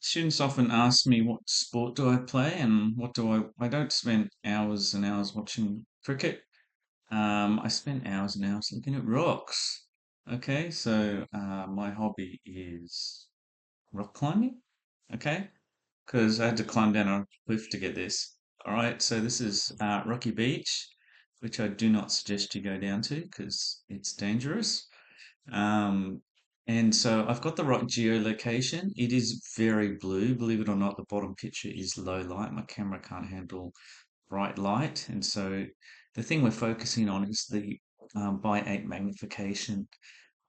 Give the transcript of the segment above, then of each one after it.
Students often ask me what sport do I play and what do I don't spend hours and hours watching cricket. I spend hours and hours looking at rocks. Okay, so my hobby is rock climbing. Okay, because I had to climb down a cliff to get this. All right, so this is Rocky Beach, which I do not suggest you go down to because it's dangerous. Um, and so I've got the right geolocation. It is very blue. Believe it or not, the bottom picture is low light. My camera can't handle bright light. And so the thing we're focusing on is the by 8 magnification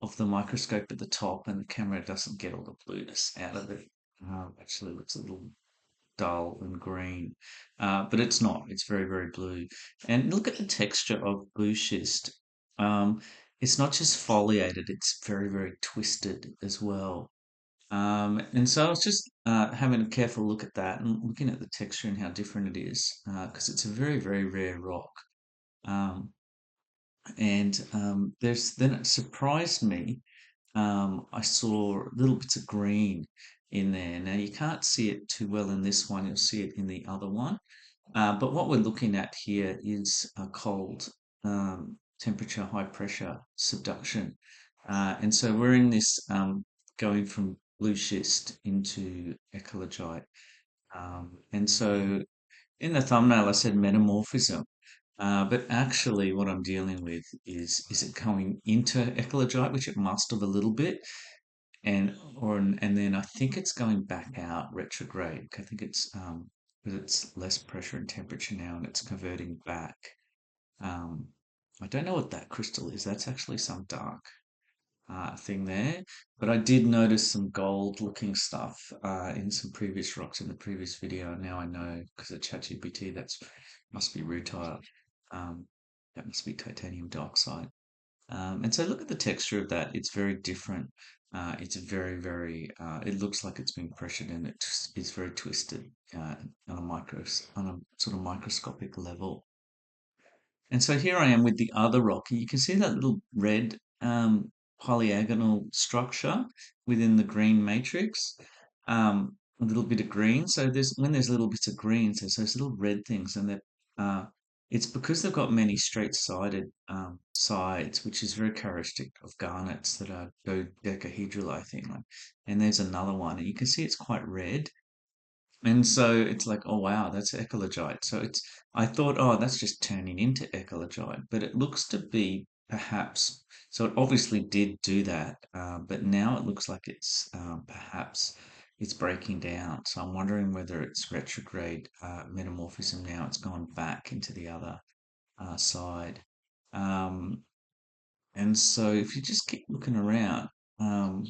of the microscope at the top, and the camera doesn't get all the blueness out of it. Actually looks a little dull and green, but it's not. It's very, very blue. And look at the texture of blue schist. Um, it's not just foliated, it's very, very twisted as well. And so I was just having a careful look at that and looking at the texture and how different it is, because it's a very, very rare rock. Um, and then it surprised me. I saw little bits of green in there. Now you can't see it too well in this one, you'll see it in the other one. But what we're looking at here is a cold temperature, high pressure subduction. And so we're in this going from blue schist into eclogite. And so in the thumbnail, I said metamorphism. But actually, what I'm dealing with is it going into eclogite, which it must have a little bit, and then I think it's going back out retrograde. I think it's because it's less pressure and temperature now, and it's converting back. Um, I don't know what that crystal is. That's actually some dark thing there. But I did notice some gold-looking stuff in some previous rocks in the previous video. And now I know because of ChatGPT that's must be rutile. Um, that must be titanium dioxide. And so look at the texture of that. It's very different. It's very, very, it looks like it's been pressured and it's very twisted on on a sort of microscopic level. And so here I am with the other rock. You can see that little red polyagonal structure within the green matrix. A little bit of green. So when there's little bits of green, so there's those little red things, and uh, it's because they've got many straight-sided sides, which is very characteristic of garnets that are dodecahedral, I think. And there's another one, and you can see it's quite red. And so it's like, oh wow, that's eclogite. I thought, oh, that's just turning into eclogite, but it looks to be perhaps, so it obviously did do that, but now it looks like it's perhaps it's breaking down. So I'm wondering whether it's retrograde metamorphism now. It's gone back into the other side. Um, and so if you just keep looking around, um,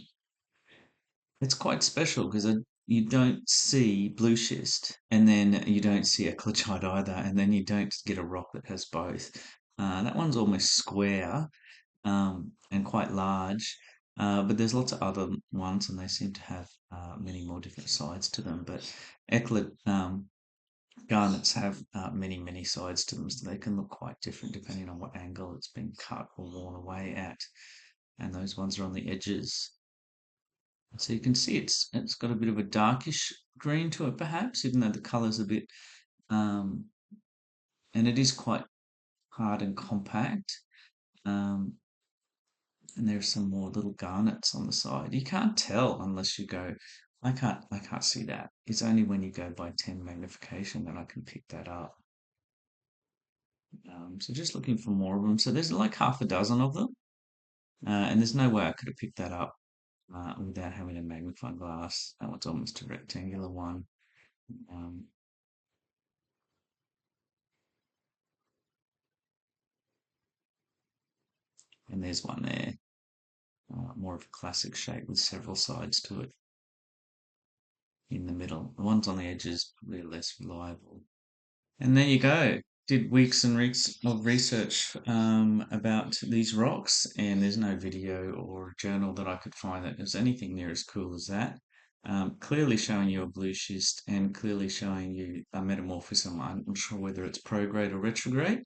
it's quite special because you don't see blue schist, and then you don't see eclogite either, and then you don't get a rock that has both. That one's almost square and quite large, but there's lots of other ones, and they seem to have many more different sides to them. But garnets have many, many sides to them, so they can look quite different depending on what angle it's been cut or worn away at. And those ones are on the edges. So you can see it's got a bit of a darkish green to it, perhaps, even though the colour's a bit, um, and it is quite hard and compact. Um, and there's some more little garnets on the side. You can't tell unless you go. I can't see that. It's only when you go by 10 magnification that I can pick that up. So just looking for more of them. So there's like half a dozen of them, and there's no way I could have picked that up without having a magnifying glass. That one's almost a rectangular one. Um, and there's one there, more of a classic shape with several sides to it in the middle. The ones on the edges probably less reliable. And there you go. Did weeks and weeks of research about these rocks, and there's no video or journal that I could find that was anything near as cool as that. Clearly showing you a blue schist and clearly showing you a metamorphism. I'm not sure whether it's prograde or retrograde,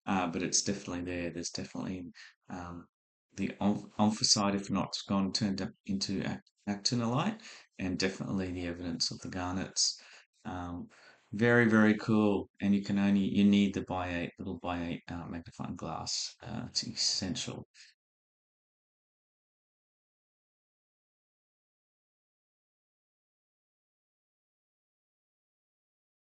but it's definitely there. There's definitely um, the omphacite, if not, it's gone turned up into actinolite, and definitely the evidence of the garnets. Um, very, very cool. And you need the by 8 little by 8 magnifying glass. It's essential.